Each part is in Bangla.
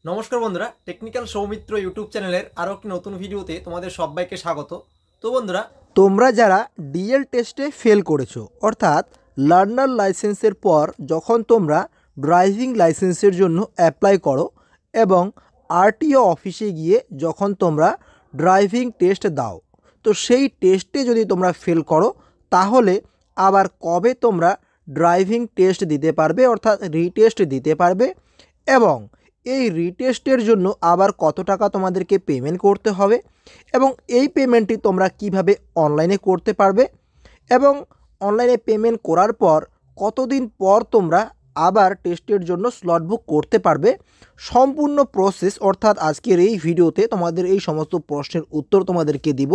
নমস্কার বন্ধুরা, টেকনিক্যাল সৌমিত্র ইউটিউব চ্যানেলের আরও একটি নতুন ভিডিওতে তোমাদের সবাইকে স্বাগত। তো বন্ধুরা, তোমরা যারা ডিএল টেস্টে ফেল করেছো অর্থাৎ লার্নার লাইসেন্সের পর যখন তোমরা ড্রাইভিং লাইসেন্সের জন্য অ্যাপ্লাই করো এবং আরটিও অফিসে গিয়ে যখন তোমরা ড্রাইভিং টেস্ট দাও, তো সেই টেস্টে যদি তোমরা ফেল করো তাহলে আবার কবে তোমরা ড্রাইভিং টেস্ট দিতে পারবে অর্থাৎ রিটেস্ট দিতে পারবে এবং এই রিটেস্টের জন্য আবার কত টাকা তোমাদেরকে পেমেন্ট করতে হবে এবং এই পেমেন্টটি তোমরা কিভাবে অনলাইনে করতে পারবে এবং অনলাইনে পেমেন্ট করার পর কতদিন পর তোমরা আবার টেস্টের জন্য স্লট বুক করতে পারবে, সম্পূর্ণ প্রসেস অর্থাৎ আজকের এই ভিডিওতে তোমাদের এই সমস্ত প্রশ্নের উত্তর তোমাদেরকে দিব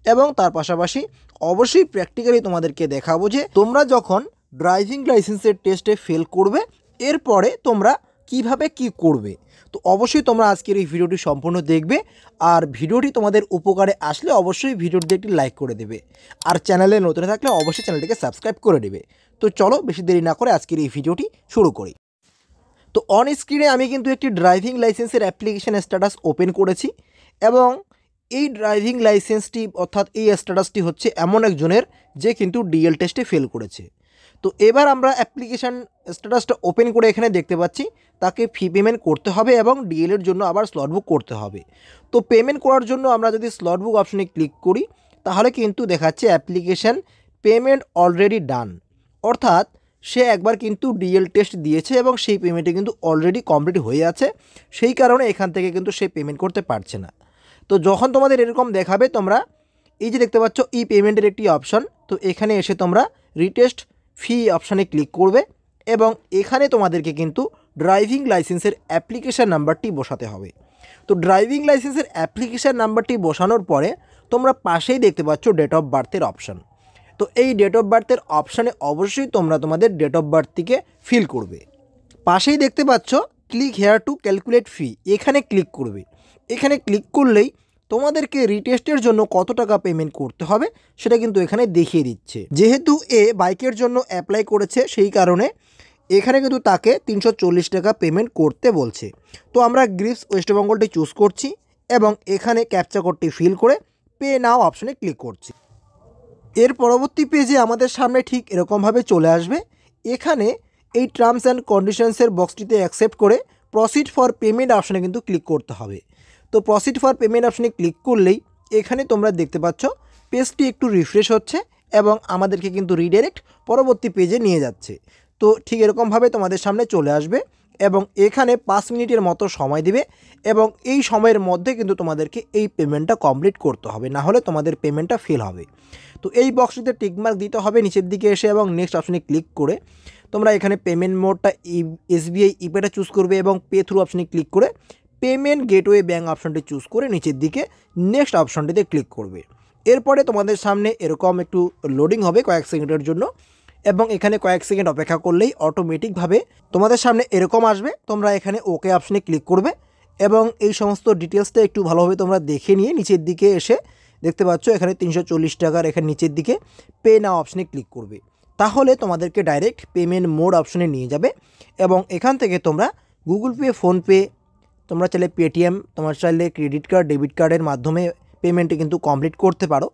এবং তার পাশাপাশি অবশ্যই প্র্যাকটিক্যালি তোমাদেরকে দেখাবো যে তোমরা যখন ড্রাইভিং লাইসেন্সের টেস্টে ফেল করবে এরপরে তোমরা কিভাবে কি করবে। তো অবশ্যই তোমরা আজকের এই ভিডিওটি সম্পূর্ণ দেখবে আর ভিডিওটি তোমাদের উপকারে আসলে অবশ্যই ভিডিওটিতে একটি লাইক করে দেবে আর চ্যানেলে নতুন থাকলে অবশ্যই চ্যানেলটিকে সাবস্ক্রাইব করে দেবে। তো চলো বেশি দেরি না করে আজকের এই ভিডিওটি শুরু করি। তো অন স্ক্রিনে আমি কিন্তু একটি ড্রাইভিং লাইসেন্সের অ্যাপ্লিকেশন স্ট্যাটাস ওপেন করেছি এবং এই ড্রাইভিং লাইসেন্সটি অর্থাৎ এই স্ট্যাটাসটি হচ্ছে এমন একজনের যে কিন্তু ডিএল টেস্টে ফেল করেছে। তো এবার আমরা অ্যাপ্লিকেশান স্ট্যাটাসটা ওপেন করে এখানে দেখতে পাচ্ছি তাকে ফি পেমেন্ট করতে হবে এবং ডিএলের জন্য আবার স্লট বুক করতে হবে। তো পেমেন্ট করার জন্য আমরা যদি স্লট বুক অপশনে ক্লিক করি তাহলে কিন্তু দেখাচ্ছে অ্যাপ্লিকেশান পেমেন্ট অলরেডি ডান, অর্থাৎ সে একবার কিন্তু ডিএল টেস্ট দিয়েছে এবং সেই পেমেন্টে কিন্তু অলরেডি কমপ্লিট হয়ে আছে, সেই কারণে এখান থেকে কিন্তু সে পেমেন্ট করতে পারছে না। তো যখন তোমাদের এরকম দেখাবে তোমরা এই যে দেখতে পাচ্ছ ই পেমেন্টের একটি অপশন, তো এখানে এসে তোমরা রিটেস্ট ফি অপশানে ক্লিক করবে এবং এখানে তোমাদেরকে কিন্তু ড্রাইভিং লাইসেন্সের অ্যাপ্লিকেশান নাম্বারটি বসাতে হবে। তো ড্রাইভিং লাইসেন্সের অ্যাপ্লিকেশান নাম্বারটি বসানোর পরে তোমরা পাশেই দেখতে পাচ্ছ ডেট অফ বার্থের অপশান। তো এই ডেট অফ বার্থের অপশানে অবশ্যই তোমরা তোমাদের ডেট অফ বার্থটিকে ফিল করবে। পাশেই দেখতে পাচ্ছ ক্লিক হেয়ার টু ক্যালকুলেট ফি, এখানে ক্লিক করবে। এখানে ক্লিক করলেই তোমাদেরকে রিটেস্টের জন্য কত টাকা পেমেন্ট করতে হবে সেটা কিন্তু এখানে দেখিয়ে দিচ্ছে। যেহেতু এ বাইকের জন্য অ্যাপ্লাই করেছে সেই কারণে এখানে কিন্তু তাকে 340 টাকা পেমেন্ট করতে বলছে। তো আমরা গ্রিপস ওয়েস্ট বেঙ্গলটি চুজ করছি এবং এখানে ক্যাপচা কোডটি ফিল করে পে নাও অপশনে ক্লিক করছি। এর পরবর্তী পেজে আমাদের সামনে ঠিক এরকমভাবে চলে আসবে। এখানে এই টার্মস অ্যান্ড কন্ডিশনসের বক্সটিতে অ্যাকসেপ্ট করে প্রসিড ফর পেমেন্ট অপশানে কিন্তু ক্লিক করতে হবে। তো প্রসিড ফর পেমেন্ট অপশানে ক্লিক করলেই এখানে তোমরা দেখতে পাচ্ছ পেজটি একটু রিফ্রেশ হচ্ছে এবং আমাদেরকে কিন্তু রিডাইরেক্ট পরবর্তী পেজে নিয়ে যাচ্ছে। তো ঠিক এরকমভাবে তোমাদের সামনে চলে আসবে এবং এখানে 5 মিনিটের মতো সময় দিবে এবং এই সময়ের মধ্যে কিন্তু তোমাদেরকে এই পেমেন্টটা কমপ্লিট করতে হবে, না হলে তোমাদের পেমেন্টটা ফেল হবে। তো এই বক্সটিতে টিকমার্ক দিতে হবে নিচের দিকে এসে এবং নেক্সট অপশনে ক্লিক করে তোমরা এখানে পেমেন্ট মোডটা এসবিআই ইপেটা চুজ করবে এবং পে থ্রু অপশনে ক্লিক করে পেমেন্ট গেটওয়ে ব্যাঙ্ক অপশনটি চুজ করে নিচের দিকে নেক্সট অপশনটিতে ক্লিক করবে। এরপরে তোমাদের সামনে এরকম একটু লোডিং হবে কয়েক সেকেন্ডের জন্য এবং এখানে কয়েক সেকেন্ড অপেক্ষা করলেই অটোমেটিকভাবে তোমাদের সামনে এরকম আসবে। তোমরা এখানে ওকে অপশনে ক্লিক করবে এবং এই সমস্ত ডিটেলসটা একটু ভালোভাবে তোমরা দেখে নিয়ে নিচের দিকে এসে দেখতে পাচ্ছ এখানে 340 টাকার এখানে নিচের দিকে পে নাও অপশনে ক্লিক করবে। তাহলে তোমাদেরকে ডাইরেক্ট পেমেন্ট মোড অপশনে নিয়ে যাবে এবং এখান থেকে তোমরা গুগল পে, ফোনপে, তোমরা চাইলে পেটিএম, তোমরা চাইলে ক্রেডিট কার্ড, ডেবিট কার্ডের মাধ্যমে পেমেন্টে কিন্তু কমপ্লিট করতে পারো।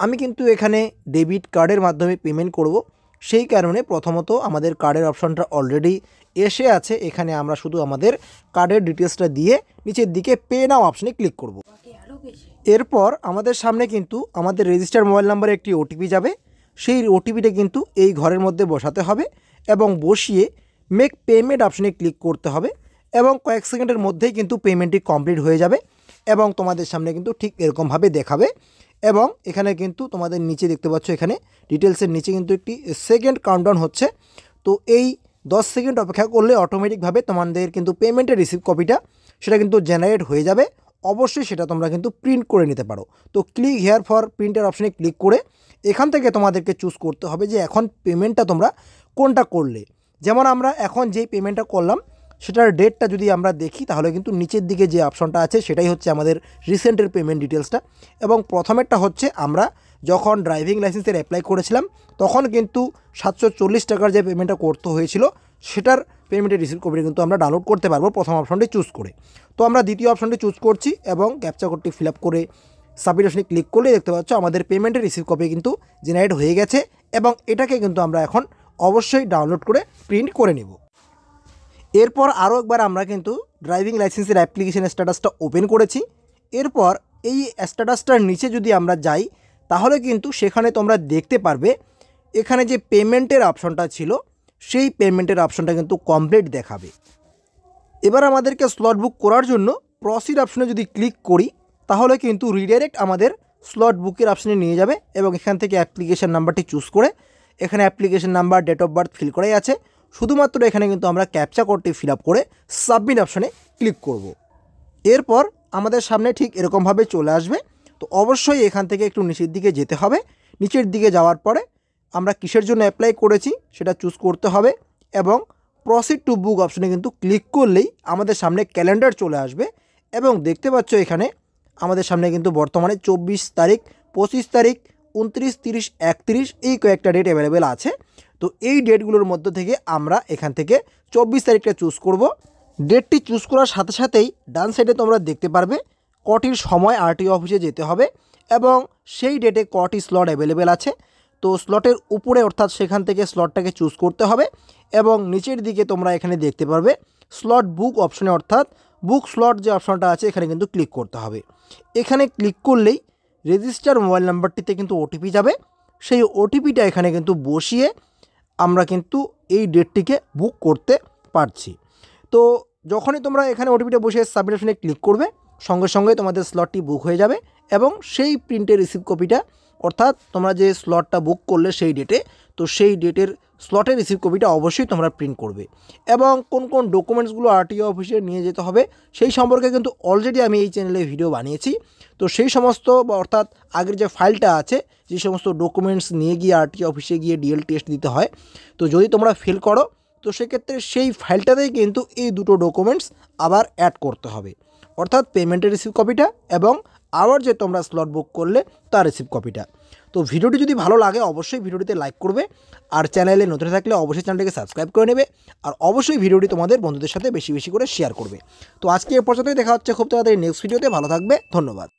আমি কিন্তু এখানে ডেবিট কার্ডের মাধ্যমে পেমেন্ট করব, সেই কারণে প্রথমত আমাদের কার্ডের অপশনটা অলরেডি এসে আছে, এখানে আমরা শুধু আমাদের কার্ডের ডিটেলসটা দিয়ে নিচের দিকে পে নাও অপশনে ক্লিক করব। এরপর আমাদের সামনে কিন্তু আমাদের রেজিস্টার মোবাইল নাম্বারে একটি ওটিপি যাবে, সেই ওটিপিটা কিন্তু এই ঘরের মধ্যে বসাতে হবে এবং বসিয়ে মেক পেমেন্ট অপশনে ক্লিক করতে হবে এবং কয়েক সেকেন্ডের মধ্যেই কিন্তু পেমেন্টটি কমপ্লিট হয়ে যাবে এবং তোমাদের সামনে কিন্তু ঠিক এরকমভাবে দেখাবে এবং এখানে কিন্তু তোমাদের নিচে দেখতে পাচ্ছ এখানে ডিটেলসের নিচে কিন্তু একটি সেকেন্ড কাউন্টডাউন হচ্ছে। তো এই 10 সেকেন্ড অপেক্ষা করলে অটোমেটিকভাবে তোমাদের কিন্তু পেমেন্টের রিসিভ কপিটা সেটা কিন্তু জেনারেট হয়ে যাবে। অবশ্যই সেটা তোমরা কিন্তু প্রিন্ট করে নিতে পারো। তো ক্লিক হেয়ার ফর প্রিন্টের অপশনে ক্লিক করে এখান থেকে তোমাদেরকে চুজ করতে হবে যে এখন পেমেন্টটা তোমরা কোনটা করলে। যেমন আমরা এখন যেই পেমেন্টটা করলাম সেটার ডেটটা যদি আমরা দেখি তাহলে কিন্তু নিচের দিকে যে অপশনটা আছে সেটাই হচ্ছে আমাদের রিসেন্টের পেমেন্ট ডিটেলসটা এবং প্রথমেরটা হচ্ছে আমরা যখন ড্রাইভিং লাইসেন্সের অ্যাপ্লাই করেছিলাম তখন কিন্তু 740 টাকার যে পেমেন্টটা করতে হয়েছিল সেটার পেমেন্টের রিসিভ কপিটা কিন্তু আমরা ডাউনলোড করতে পারবো প্রথম অপশনটি চুজ করে। তো আমরা দ্বিতীয় অপশনটি চুজ করছি এবং ক্যাপচা কোডটি ফিল আপ করে সাবমিট অপশনে ক্লিক করলে দেখতে পাচ্ছ আমাদের পেমেন্টের রিসিভ কপি কিন্তু জেনারেট হয়ে গেছে এবং এটাকে কিন্তু আমরা এখন অবশ্যই ডাউনলোড করে প্রিন্ট করে নেব। এরপর আরও একবার আমরা কিন্তু ড্রাইভিং লাইসেন্সের অ্যাপ্লিকেশন স্ট্যাটাসটা ওপেন করেছি। এরপর এই স্ট্যাটাসটার নিচে যদি আমরা যাই তাহলে কিন্তু সেখানে তোমরা দেখতে পারবে এখানে যে পেমেন্টের অপশনটা ছিল সেই পেমেন্টের অপশনটা কিন্তু কমপ্লিট দেখাবে। এবার আমাদেরকে স্লট বুক করার জন্য প্রসিড অপশনে যদি ক্লিক করি তাহলে কিন্তু রিডাইরেক্ট আমাদের স্লট বুকের অপশনে নিয়ে যাবে এবং এখান থেকে অ্যাপ্লিকেশন নাম্বারটি চুজ করে এখানে application number, date of birth fill করাই আছে। শুধুমাত্র এখানে কিন্তু আমরা ক্যাপচা কোডটি ফিল আপ করে সাবমিট অপশনে ক্লিক করব। এরপর আমাদের সামনে ঠিক এরকমভাবে চলে আসবে। তো অবশ্যই এখান থেকে একটু নিচের দিকে যেতে হবে। নিচের দিকে যাওয়ার পরে আমরা কিসের জন্য অ্যাপ্লাই করেছি সেটা চুজ করতে হবে এবং প্রসিড টু বুক অপশনে কিন্তু ক্লিক করলেই আমাদের সামনে ক্যালেন্ডার চলে আসবে এবং দেখতে পাচ্ছ এখানে আমাদের সামনে কিন্তু বর্তমানে 24 তারিখ, 25 তারিখ, 29, 30, 31 এই কয়েকটা ডেট অ্যাভেলেবেল আছে। তো এই ডেটগুলোর মধ্যে থেকে আমরা এখান থেকে 24 তারিখটা চুজ করব। ডেটটি চুজ করার সাথে সাথেই ডান সাইডে তোমরা দেখতে পারবে কটির সময় আরটিও অফিসে যেতে হবে এবং সেই ডেটে কটি স্লট অ্যাভেলেবেল আছে। তো স্লটের উপরে অর্থাৎ সেখান থেকে স্লটটাকে চুজ করতে হবে এবং নিচের দিকে তোমরা এখানে দেখতে পারবে স্লট বুক অপশনে অর্থাৎ বুক স্লট যে অপশনটা আছে এখানে কিন্তু ক্লিক করতে হবে। এখানে ক্লিক করলেই রেজিস্টার মোবাইল নাম্বারটিতে কিন্তু ওটিপি যাবে। সেই ওটিপিটা এখানে কিন্তু বসিয়ে আমরা কিন্তু এই ডেটটিকে বুক করতে পারছি। তো যখনই তোমরা এখানে ওটিপিটা বসিয়ে সাবমিট অপশনে ক্লিক করবে সঙ্গে সঙ্গে তোমাদের স্লটটি বুক হয়ে যাবে এবং সেই প্রিন্টের রিসিভ কপিটা অর্থাৎ তোমরা যে স্লটটা বুক করলে সেই ডেটে, তো সেই ডেটের স্লটের রিসিভ কপিটা অবশ্যই তোমরা প্রিন্ট করবে এবং কোন কোন ডকুমেন্টসগুলো আরটিও অফিসে নিয়ে যেতে হবে সেই সম্পর্কে কিন্তু অলরেডি আমি এই চ্যানেলে ভিডিও বানিয়েছি। তো সেই সমস্ত অর্থাৎ আগের যে ফাইলটা আছে যে সমস্ত ডকুমেন্টস নিয়ে গিয়ে আরটিও অফিসে গিয়ে ডিএল টেস্ট দিতে হয়, তো যদি তোমরা ফিল করো তো সেক্ষেত্রে সেই ফাইলটাতেই কিন্তু এই দুটো ডকুমেন্টস আবার অ্যাড করতে হবে অর্থাৎ পেমেন্টের রিসিভ কপিটা এবং আবার যে তোমরা স্লট বুক করলে তার রিসিভ কপিটা। তো ভিডিওটি যদি ভালো লাগে অবশ্যই ভিডিওটিতে লাইক করবে আর চ্যানেলে নতুন থাকলে অবশ্যই চ্যানেলটিকে সাবস্ক্রাইব করে নেবে আর অবশ্যই ভিডিওটি তোমাদের বন্ধুদের সাথে বেশি বেশি করে শেয়ার করবে। তো আজকে এ পর্যন্তই, দেখা হচ্ছে খুব তাড়াতাড়ি নেক্সট ভিডিওতে। ভালো থাকবে, ধন্যবাদ।